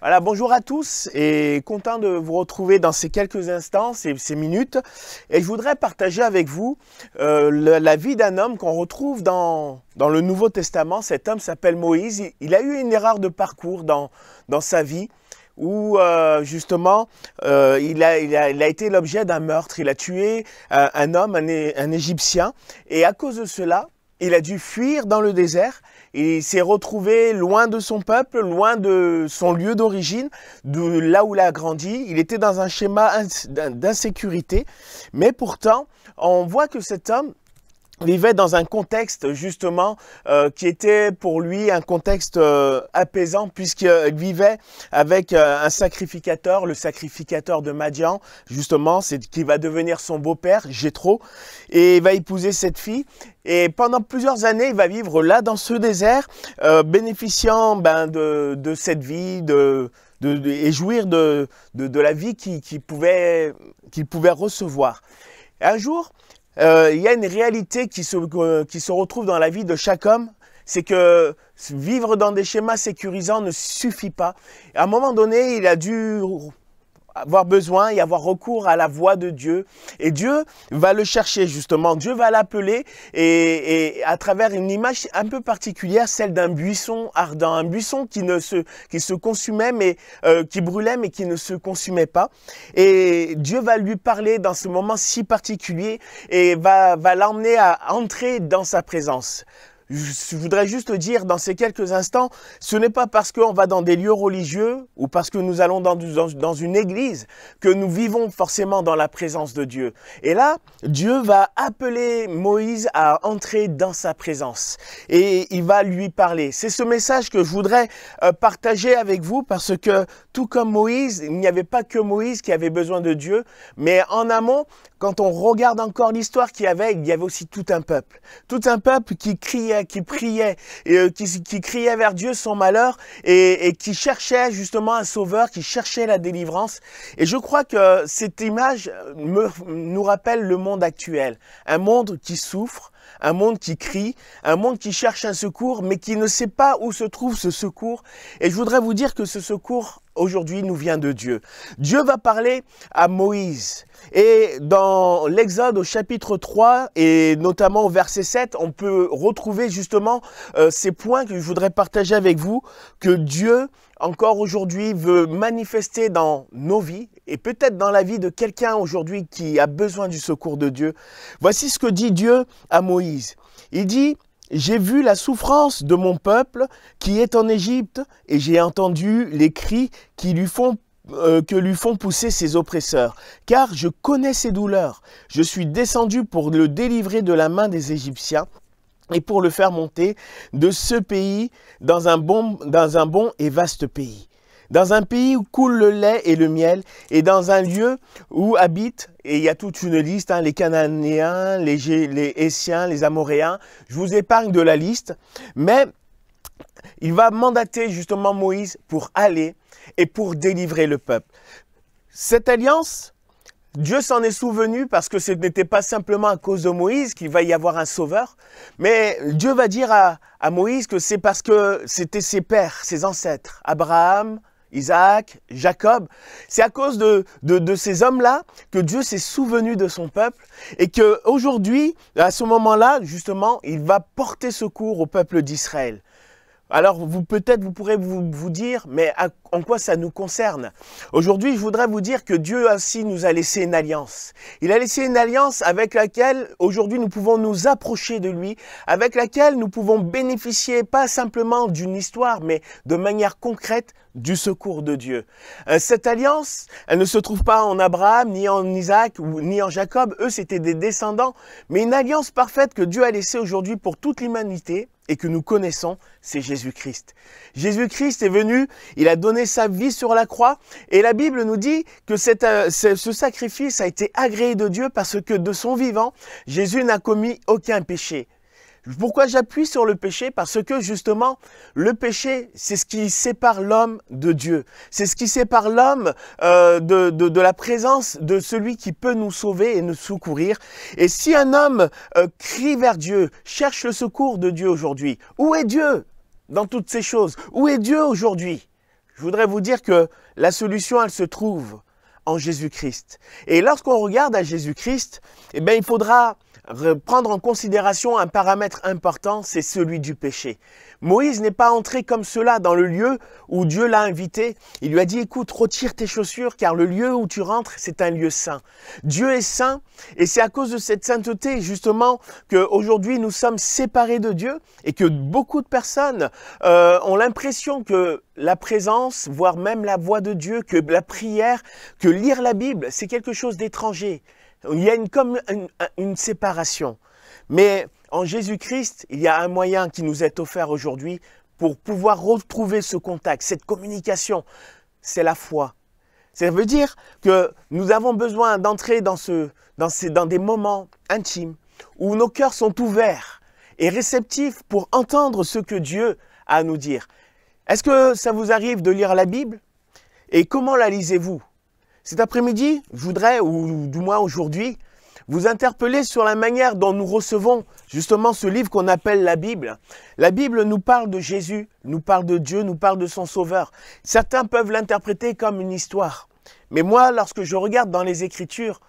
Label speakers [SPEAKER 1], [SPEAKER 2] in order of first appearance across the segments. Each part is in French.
[SPEAKER 1] Voilà, bonjour à tous et content de vous retrouver dans ces quelques instants, ces minutes. Et je voudrais partager avec vous la vie d'un homme qu'on retrouve dans le Nouveau Testament. Cet homme s'appelle Moïse. Il a eu une erreur de parcours dans sa vie où justement il a été l'objet d'un meurtre. Il a tué un homme, un Égyptien. Et à cause de cela, il a dû fuir dans le désert. Il s'est retrouvé loin de son peuple, loin de son lieu d'origine, de là où il a grandi. Il était dans un schéma d'insécurité. Mais pourtant, on voit que cet homme vivait dans un contexte justement qui était pour lui un contexte apaisant, puisqu'il vivait avec un sacrificateur, le sacrificateur de Madian, justement, c'est qui va devenir son beau-père, Jéthro, et il va épouser cette fille. Et pendant plusieurs années, il va vivre là dans ce désert, bénéficiant de cette vie, et jouir de la vie qu'il pouvait recevoir. Et un jour, il y a une réalité qui se retrouve dans la vie de chaque homme, c'est que vivre dans des schémas sécurisants ne suffit pas. À un moment donné, il a dû avoir besoin et avoir recours à la voix de Dieu. Et Dieu va le chercher justement. Dieu va l'appeler et à travers une image un peu particulière, celle d'un buisson ardent. Un buisson qui se consumait, mais qui brûlait, mais qui ne se consumait pas. Et Dieu va lui parler dans ce moment si particulier et va l'emmener à entrer dans sa présence. Je voudrais juste dire dans ces quelques instants, ce n'est pas parce qu'on va dans des lieux religieux ou parce que nous allons dans une église que nous vivons forcément dans la présence de Dieu. Et là, Dieu va appeler Moïse à entrer dans sa présence et il va lui parler. C'est ce message que je voudrais partager avec vous parce que tout comme Moïse, il n'y avait pas que Moïse qui avait besoin de Dieu, mais en amont, quand on regarde encore l'histoire qu'il y avait aussi tout un peuple qui criait, qui priait, et qui criait vers Dieu son malheur et qui cherchait justement un sauveur, qui cherchait la délivrance. Et je crois que cette image nous rappelle le monde actuel, un monde qui souffre, un monde qui crie, un monde qui cherche un secours, mais qui ne sait pas où se trouve ce secours. Et je voudrais vous dire que ce secours, aujourd'hui, nous vient de Dieu. Dieu va parler à Moïse. Et dans l'Exode au chapitre 3, et notamment au verset 7, on peut retrouver justement ces points que je voudrais partager avec vous, que Dieu, encore aujourd'hui, veut manifester dans nos vies, et peut-être dans la vie de quelqu'un aujourd'hui qui a besoin du secours de Dieu. Voici ce que dit Dieu à Moïse. Il dit: « J'ai vu la souffrance de mon peuple qui est en Égypte, et j'ai entendu les cris que lui font pousser ses oppresseurs, car je connais ses douleurs. Je suis descendu pour le délivrer de la main des Égyptiens et pour le faire monter de ce pays dans un bon et vaste pays. Dans un pays où coule le lait et le miel, et dans un lieu où habitent, et il y a toute une liste, les Cananéens, les Hétiens, les Amoréens, je vous épargne de la liste, mais il va mandater justement Moïse pour aller et pour délivrer le peuple. Cette alliance, Dieu s'en est souvenu parce que ce n'était pas simplement à cause de Moïse qu'il va y avoir un sauveur, mais Dieu va dire à Moïse que c'est parce que c'était ses pères, ses ancêtres, Abraham, Isaac, Jacob. C'est à cause de ces hommes-là que Dieu s'est souvenu de son peuple et qu'aujourd'hui, à ce moment-là, justement, il va porter secours au peuple d'Israël. Alors, peut-être vous pourrez vous dire, mais en quoi ça nous concerne? Aujourd'hui, je voudrais vous dire que Dieu aussi nous a laissé une alliance. Il a laissé une alliance avec laquelle, aujourd'hui, nous pouvons nous approcher de lui, avec laquelle nous pouvons bénéficier pas simplement d'une histoire, mais de manière concrète du secours de Dieu. Cette alliance, elle ne se trouve pas en Abraham, ni en Isaac, ni en Jacob. Eux, c'était des descendants, mais une alliance parfaite que Dieu a laissée aujourd'hui pour toute l'humanité, et que nous connaissons, c'est Jésus-Christ. Jésus-Christ est venu, il a donné sa vie sur la croix, et la Bible nous dit que ce sacrifice a été agréé de Dieu parce que de son vivant, Jésus n'a commis aucun péché. Pourquoi j'appuie sur le péché? Parce que justement, le péché, c'est ce qui sépare l'homme de Dieu. C'est ce qui sépare l'homme de la présence de celui qui peut nous sauver et nous secourir. Et si un homme crie vers Dieu, cherche le secours de Dieu aujourd'hui, où est Dieu dans toutes ces choses? Où est Dieu aujourd'hui? Je voudrais vous dire que la solution, elle se trouve en Jésus-Christ. Et lorsqu'on regarde à Jésus-Christ, eh bien, il faudra prendre en considération un paramètre important, c'est celui du péché. Moïse n'est pas entré comme cela dans le lieu où Dieu l'a invité. Il lui a dit, écoute, retire tes chaussures car le lieu où tu rentres, c'est un lieu saint. Dieu est saint et c'est à cause de cette sainteté justement qu'aujourd'hui nous sommes séparés de Dieu et que beaucoup de personnes ont l'impression que la présence, voire même la voix de Dieu, que la prière, que lire la Bible, c'est quelque chose d'étranger. Il y a comme une séparation. Mais en Jésus-Christ, il y a un moyen qui nous est offert aujourd'hui pour pouvoir retrouver ce contact, cette communication. C'est la foi. Ça veut dire que nous avons besoin d'entrer dans des moments intimes où nos cœurs sont ouverts et réceptifs pour entendre ce que Dieu a à nous dire. Est-ce que ça vous arrive de lire la Bible? Et comment la lisez-vous? Cet après-midi, je voudrais, ou du moins aujourd'hui, vous interpeller sur la manière dont nous recevons justement ce livre qu'on appelle la Bible. La Bible nous parle de Jésus, nous parle de Dieu, nous parle de son Sauveur. Certains peuvent l'interpréter comme une histoire. Mais moi, lorsque je regarde dans les Écritures,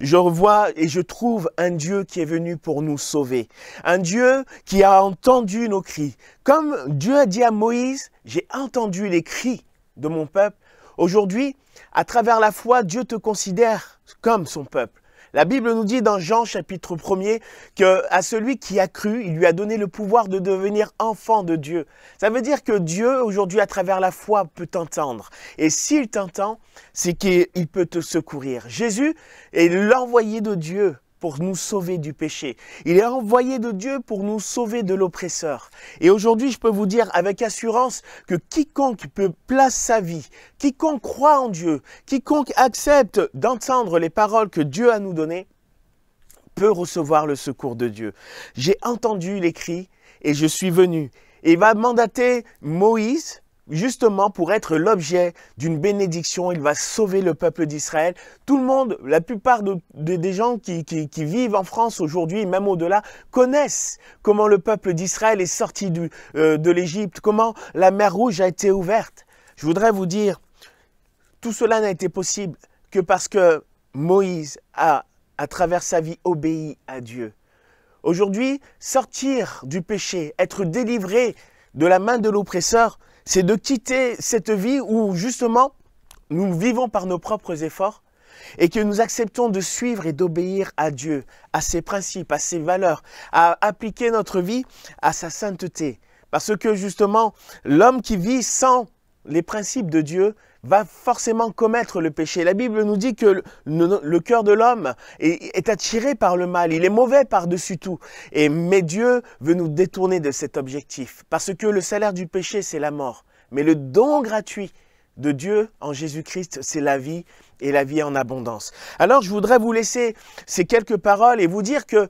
[SPEAKER 1] je revois et je trouve un Dieu qui est venu pour nous sauver. Un Dieu qui a entendu nos cris. Comme Dieu a dit à Moïse, j'ai entendu les cris de mon peuple. Aujourd'hui, à travers la foi, Dieu te considère comme son peuple. La Bible nous dit dans Jean chapitre 1er qu'à celui qui a cru, il lui a donné le pouvoir de devenir enfant de Dieu. Ça veut dire que Dieu, aujourd'hui, à travers la foi, peut t'entendre. Et s'il t'entend, c'est qu'il peut te secourir. Jésus est l'envoyé de Dieu pour nous sauver du péché. Il est envoyé de Dieu pour nous sauver de l'oppresseur. Et aujourd'hui, je peux vous dire avec assurance que quiconque peut place sa vie, quiconque croit en Dieu, quiconque accepte d'entendre les paroles que Dieu a nous données, peut recevoir le secours de Dieu. J'ai entendu les cris et je suis venu. Et il va mandater Moïse, justement pour être l'objet d'une bénédiction. Il va sauver le peuple d'Israël. Tout le monde, la plupart des gens qui vivent en France aujourd'hui, même au-delà, connaissent comment le peuple d'Israël est sorti de l'Égypte, comment la mer Rouge a été ouverte. Je voudrais vous dire, tout cela n'a été possible que parce que Moïse a, à travers sa vie, obéi à Dieu. Aujourd'hui, sortir du péché, être délivré de la main de l'oppresseur, c'est de quitter cette vie où justement nous vivons par nos propres efforts et que nous acceptons de suivre et d'obéir à Dieu, à ses principes, à ses valeurs, à appliquer notre vie à sa sainteté. Parce que justement, l'homme qui vit sans les principes de Dieu va forcément commettre le péché. La Bible nous dit que le cœur de l'homme est attiré par le mal. Il est mauvais par-dessus tout. Mais Dieu veut nous détourner de cet objectif. Parce que le salaire du péché, c'est la mort. Mais le don gratuit de Dieu en Jésus-Christ, c'est la vie et la vie en abondance. Alors, je voudrais vous laisser ces quelques paroles et vous dire que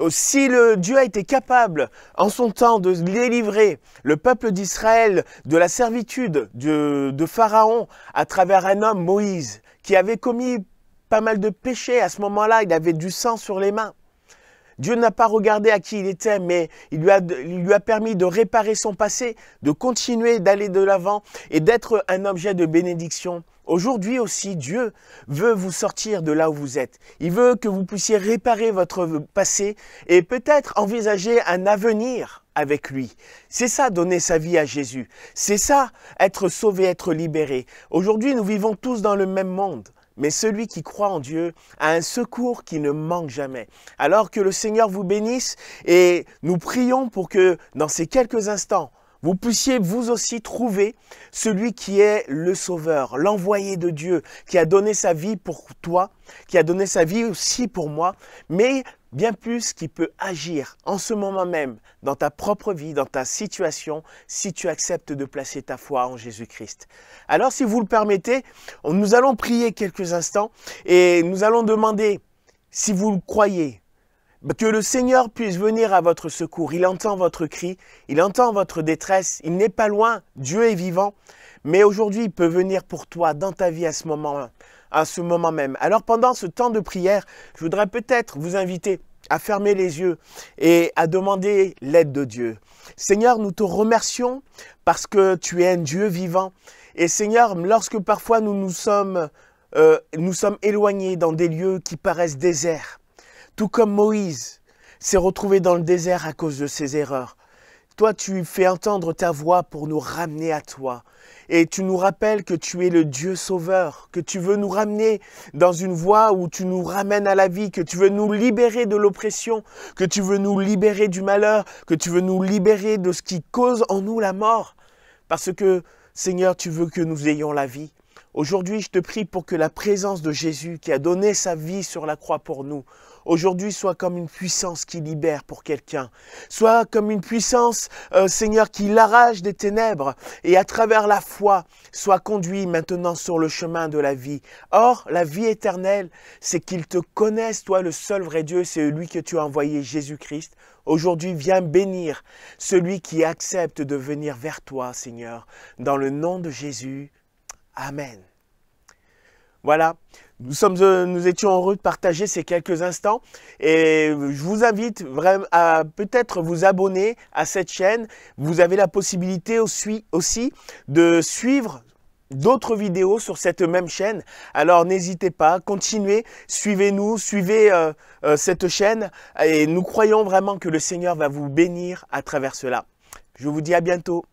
[SPEAKER 1] si Dieu a été capable en son temps de délivrer le peuple d'Israël de la servitude de Pharaon à travers un homme, Moïse, qui avait commis pas mal de péchés à ce moment-là, il avait du sang sur les mains. Dieu n'a pas regardé à qui il était, mais il lui a permis de réparer son passé, de continuer d'aller de l'avant et d'être un objet de bénédiction. Aujourd'hui aussi, Dieu veut vous sortir de là où vous êtes. Il veut que vous puissiez réparer votre passé et peut-être envisager un avenir avec lui. C'est ça, donner sa vie à Jésus. C'est ça, être sauvé, être libéré. Aujourd'hui, nous vivons tous dans le même monde. Mais celui qui croit en Dieu a un secours qui ne manque jamais. Alors que le Seigneur vous bénisse et nous prions pour que dans ces quelques instants, vous puissiez vous aussi trouver celui qui est le Sauveur, l'envoyé de Dieu, qui a donné sa vie pour toi, qui a donné sa vie aussi pour moi, mais bien plus qui peut agir en ce moment même dans ta propre vie, dans ta situation, si tu acceptes de placer ta foi en Jésus-Christ. Alors, si vous le permettez, nous allons prier quelques instants et nous allons demander si vous le croyez. Que le Seigneur puisse venir à votre secours. Il entend votre cri, il entend votre détresse, il n'est pas loin, Dieu est vivant. Mais aujourd'hui, il peut venir pour toi, dans ta vie à ce moment même. Alors pendant ce temps de prière, je voudrais peut-être vous inviter à fermer les yeux et à demander l'aide de Dieu. Seigneur, nous te remercions parce que tu es un Dieu vivant. Et Seigneur, lorsque parfois nous sommes éloignés dans des lieux qui paraissent déserts, tout comme Moïse s'est retrouvé dans le désert à cause de ses erreurs. Toi, tu fais entendre ta voix pour nous ramener à toi. Et tu nous rappelles que tu es le Dieu sauveur, que tu veux nous ramener dans une voie où tu nous ramènes à la vie, que tu veux nous libérer de l'oppression, que tu veux nous libérer du malheur, que tu veux nous libérer de ce qui cause en nous la mort. Parce que, Seigneur, tu veux que nous ayons la vie. Aujourd'hui, je te prie pour que la présence de Jésus qui a donné sa vie sur la croix pour nous, aujourd'hui soit comme une puissance qui libère pour quelqu'un, soit comme une puissance, Seigneur, qui l'arrache des ténèbres et à travers la foi, soit conduit maintenant sur le chemin de la vie. Or, la vie éternelle, c'est qu'ils te connaissent, toi le seul vrai Dieu, c'est lui que tu as envoyé, Jésus-Christ. Aujourd'hui, viens bénir celui qui accepte de venir vers toi, Seigneur, dans le nom de Jésus. Amen. Voilà, nous étions heureux de partager ces quelques instants et je vous invite vraiment à peut-être vous abonner à cette chaîne. Vous avez la possibilité aussi de suivre d'autres vidéos sur cette même chaîne. Alors n'hésitez pas, continuez, suivez-nous, suivez cette chaîne et nous croyons vraiment que le Seigneur va vous bénir à travers cela. Je vous dis à bientôt.